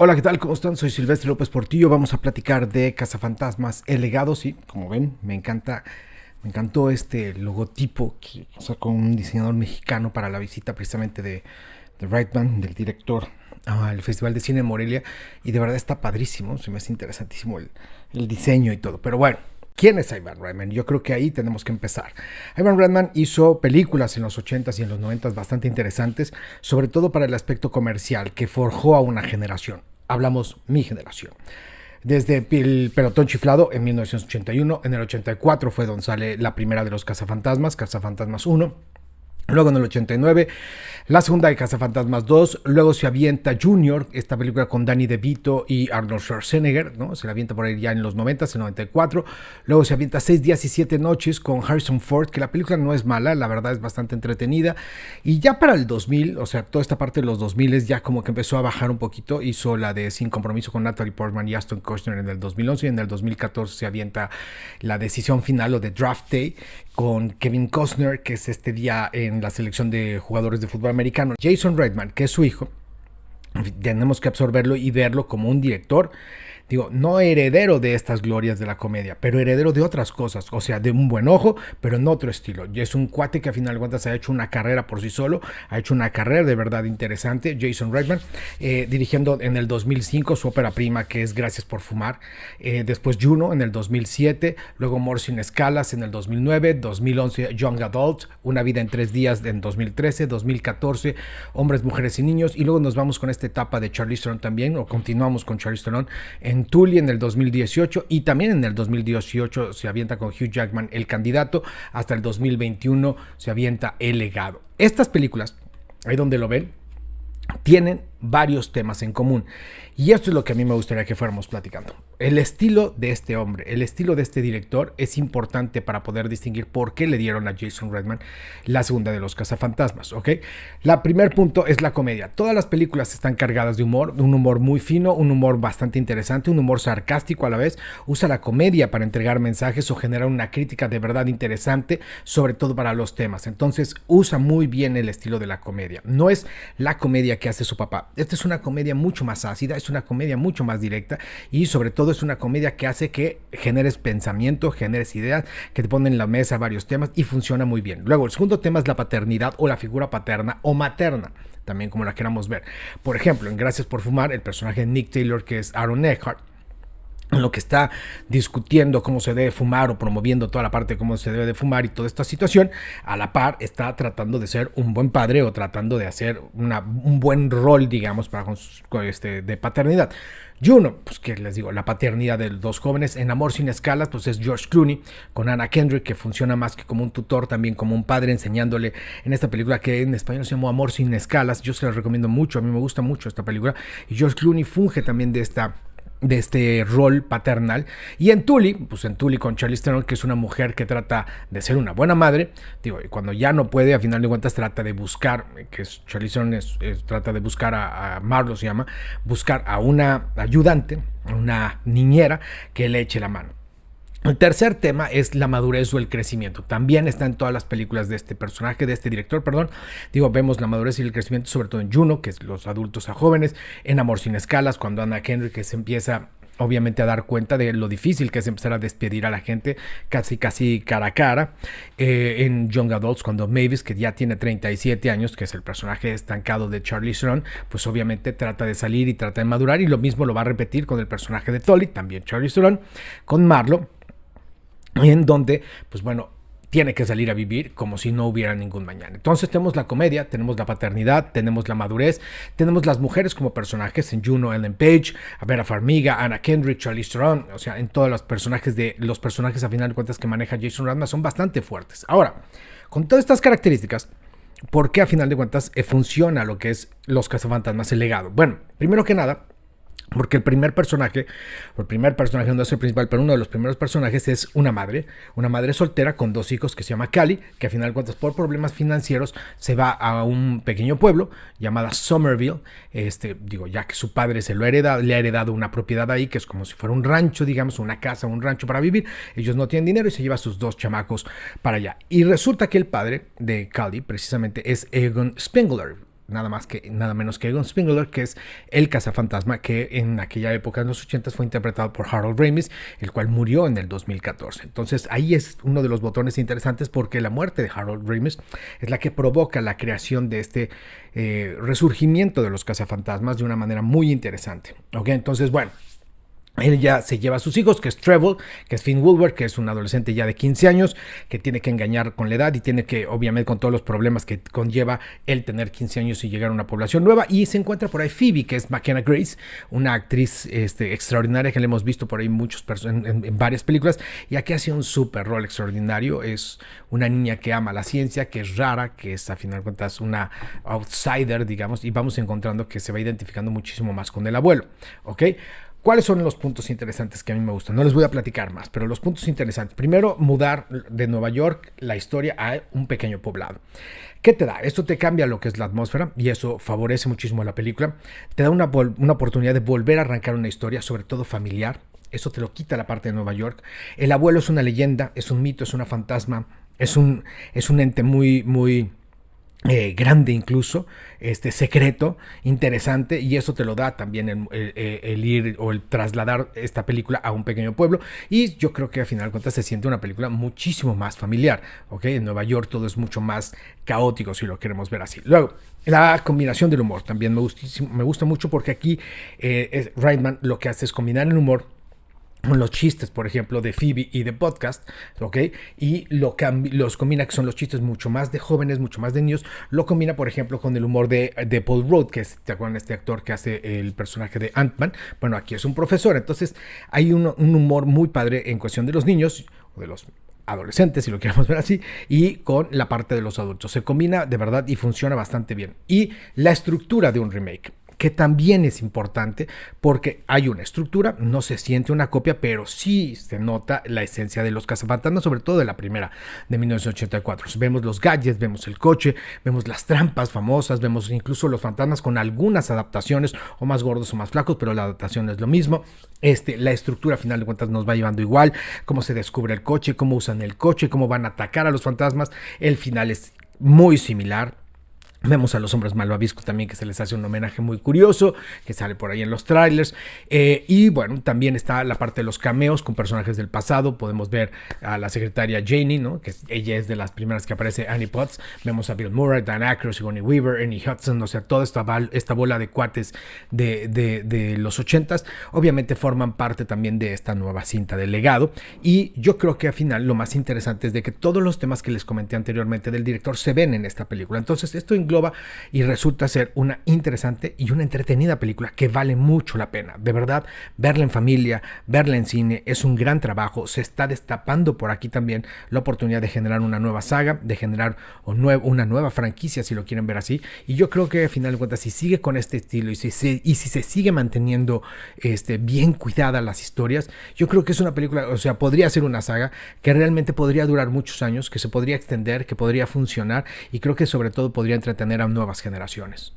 Hola, ¿qué tal? ¿Cómo están? Soy Silvestre López Portillo. Vamos a platicar de Cazafantasmas, el legado. Sí, como ven, me encantó este logotipo que sacó un diseñador mexicano para la visita precisamente de Reitman, del director, al Festival de Cine de Morelia. Y de verdad está padrísimo, se me hace interesantísimo el diseño y todo. Pero bueno, ¿quién es Ivan Reitman? Yo creo que ahí tenemos que empezar. Ivan Reitman hizo películas en los 80s y en los 90s bastante interesantes, sobre todo para el aspecto comercial, que forjó a una generación. Hablamos mi generación. Desde El Pelotón Chiflado en 1981, en el 84 fue donde sale la primera de los Cazafantasmas, Cazafantasmas 1. Luego en el 89, la segunda de Cazafantasmas 2, luego se avienta Junior, esta película con Danny DeVito y Arnold Schwarzenegger, ¿no? Se la avienta por ahí ya en los 90, en 94. Luego se avienta 6 días y 7 noches con Harrison Ford, que la película no es mala, la verdad es bastante entretenida. Y ya para el 2000, o sea, toda esta parte de los 2000 ya como que empezó a bajar un poquito, hizo la de Sin Compromiso con Natalie Portman y Ashton Kutcher en el 2011, y en el 2014 se avienta La Decisión Final o The Draft Day con Kevin Costner, que es este día en la selección de jugadores de fútbol americano. Jason Reitman, que es su hijo, tenemos que absorberlo y verlo como un director, digo, no heredero de estas glorias de la comedia, pero heredero de otras cosas, o sea, de un buen ojo, pero en otro estilo. Y es un cuate que a final de cuentas ha hecho una carrera por sí solo, ha hecho una carrera de verdad interesante, Jason Reitman, dirigiendo en el 2005 su ópera prima, que es Gracias por Fumar, después Juno en el 2007, luego Amor sin escalas en el 2009, 2011 Young Adult, Una vida en 3 días en 2013, 2014 Hombres, Mujeres y Niños, y luego nos vamos con esta etapa de Charlize Theron también, o continuamos con Charlize Theron en Tully en el 2018, y también en el 2018 se avienta con Hugh Jackman El Candidato, hasta el 2021 se avienta El Legado. Estas películas, ahí donde lo ven, tienen varios temas en común, y esto es lo que a mí me gustaría que fuéramos platicando. El estilo de este hombre, el estilo de este director es importante para poder distinguir por qué le dieron a Jason Reitman la segunda de los Cazafantasmas, ¿ok? La primer punto es la comedia. Todas las películas están cargadas de humor, un humor muy fino, un humor bastante interesante, un humor sarcástico a la vez. Usa la comedia para entregar mensajes o generar una crítica de verdad interesante, sobre todo para los temas. Entonces usa muy bien el estilo de la comedia. No es la comedia que hace su papá. Esta es una comedia mucho más ácida, es una comedia mucho más directa, y sobre todo es una comedia que hace que generes pensamiento, generes ideas, que te ponen en la mesa varios temas, y funciona muy bien. Luego el segundo tema es la paternidad o la figura paterna o materna, también como la queramos ver. Por ejemplo, en Gracias por Fumar, el personaje de Nick Taylor, que es Aaron Eckhart, en lo que está discutiendo cómo se debe fumar o promoviendo toda la parte de cómo se debe de fumar y toda esta situación, a la par está tratando de ser un buen padre o tratando de hacer un buen rol, digamos, para de paternidad. Juno, pues que les digo, la paternidad de dos jóvenes. En Amor sin escalas, pues es George Clooney con Anna Kendrick, que funciona más que como un tutor, también como un padre, enseñándole en esta película que en español se llamó Amor sin escalas. Yo se la recomiendo mucho, a mí me gusta mucho esta película, y George Clooney funge también de este rol paternal. Y en Tully, pues en Tully con Charlize Theron, que es una mujer que trata de ser una buena madre, digo, y cuando ya no puede, a final de cuentas trata de buscar, que es Charlize Theron trata de buscar a Marlo, se llama, buscar a una ayudante, una niñera que le eche la mano. El tercer tema es la madurez o el crecimiento. También está en todas las películas de este personaje, de este director, perdón. Digo, vemos la madurez y el crecimiento, sobre todo en Juno, que es los adultos a jóvenes. En Amor sin escalas, cuando Anna Kendrick se empieza obviamente a dar cuenta de lo difícil que es empezar a despedir a la gente casi cara a cara. En Young Adults, cuando Mavis, que ya tiene 37 años, que es el personaje estancado de Charlize Theron, pues obviamente trata de salir y trata de madurar, y lo mismo lo va a repetir con el personaje de Tully, también Charlize Theron, con Marlo, en donde, pues bueno, tiene que salir a vivir como si no hubiera ningún mañana. Entonces tenemos la comedia, tenemos la paternidad, tenemos la madurez, tenemos las mujeres como personajes en Juno, Ellen Page, Vera Farmiga, Anna Kendrick, Charlize Theron, o sea, en todos los personajes a final de cuentas que maneja Jason Reitman son bastante fuertes. Ahora, con todas estas características, ¿por qué a final de cuentas funciona lo que es Los Cazafantasmas, el legado? Bueno, primero que nada, porque el primer personaje no es el principal, pero uno de los primeros personajes es una madre soltera con 2 hijos, que se llama Callie, que a final de cuentas por problemas financieros se va a un pequeño pueblo llamada Somerville, ya que su padre le ha heredado una propiedad ahí, que es como si fuera un rancho, digamos, una casa, un rancho para vivir. Ellos no tienen dinero y se lleva a sus 2 chamacos para allá. Y resulta que el padre de Callie precisamente es Egon Spengler, nada menos que Egon Spengler, que es el cazafantasma que en aquella época, en los 80s, fue interpretado por Harold Ramis, el cual murió en el 2014. Entonces ahí es uno de los botones interesantes, porque la muerte de Harold Ramis es la que provoca la creación de este resurgimiento de los cazafantasmas de una manera muy interesante. ¿Ok? Entonces, bueno, él ya se lleva a sus hijos, que es Trevor, que es Finn Wolfhard, que es un adolescente ya de 15 años, que tiene que engañar con la edad y tiene que, obviamente, con todos los problemas que conlleva el tener 15 años y llegar a una población nueva. Y se encuentra por ahí Phoebe, que es McKenna Grace, una actriz extraordinaria que le hemos visto por ahí en varias películas, y aquí hace un súper rol extraordinario. Es una niña que ama la ciencia, que es rara, que es a final de cuentas una outsider, digamos, y vamos encontrando que se va identificando muchísimo más con el abuelo, ¿ok? ¿Cuáles son los puntos interesantes que a mí me gustan? No les voy a platicar más, pero los puntos interesantes. Primero, mudar de Nueva York la historia a un pequeño poblado. ¿Qué te da? Esto te cambia lo que es la atmósfera y eso favorece muchísimo a la película. Te da una oportunidad de volver a arrancar una historia, sobre todo familiar. Eso te lo quita la parte de Nueva York. El abuelo es una leyenda, es un mito, es una fantasma, es un ente muy grande, incluso secreto, interesante, y eso te lo da también el ir o el trasladar esta película a un pequeño pueblo, y yo creo que al final de cuentas se siente una película muchísimo más familiar, ¿ok? En Nueva York todo es mucho más caótico, si lo queremos ver así. Luego, la combinación del humor también me gusta mucho, porque aquí Reitman lo que hace es combinar el humor con los chistes, por ejemplo, de Phoebe y de Podcast, ¿ok? Y los combina, que son los chistes mucho más de jóvenes, mucho más de niños. Lo combina, por ejemplo, con el humor de Paul Rudd, que es, ¿te acuerdan? Este actor que hace el personaje de Ant-Man. Bueno, aquí es un profesor. Entonces hay un humor muy padre en cuestión de los niños, o de los adolescentes, si lo queremos ver así, y con la parte de los adultos. Se combina de verdad y funciona bastante bien. Y la estructura de un remake, que también es importante, porque hay una estructura, no se siente una copia, pero sí se nota la esencia de los cazafantasmas, sobre todo de la primera, de 1984. Vemos los gadgets, vemos el coche, vemos las trampas famosas, vemos incluso los fantasmas con algunas adaptaciones, o más gordos o más flacos, pero la adaptación es lo mismo. La estructura, a final de cuentas, nos va llevando igual, cómo se descubre el coche, cómo usan el coche, cómo van a atacar a los fantasmas. El final es muy similar. Vemos a los hombres malvaviscos también, que se les hace un homenaje muy curioso, que sale por ahí en los trailers. Y bueno, también está la parte de los cameos con personajes del pasado. Podemos ver a la secretaria Janie, ¿no? Ella es de las primeras que aparece, Annie Potts. Vemos a Bill Murray, Dan Aykroyd, Sigourney Weaver, Ernie Hudson, o sea, toda esta bola de cuates de los 80s. Obviamente forman parte también de esta nueva cinta del legado. Y yo creo que al final lo más interesante es de que todos los temas que les comenté anteriormente del director se ven en esta película. Entonces esto engloba y resulta ser una interesante y una entretenida película que vale mucho la pena. De verdad, verla en familia, verla en cine, es un gran trabajo. Se está destapando por aquí también la oportunidad de generar una nueva saga, de generar una nueva franquicia, si lo quieren ver así. Y yo creo que al final de cuentas, si sigue con este estilo y si se sigue manteniendo bien cuidadas las historias, yo creo que es una película, o sea, podría ser una saga que realmente podría durar muchos años, que se podría extender, que podría funcionar, y creo que sobre todo podría entretener a nuevas generaciones.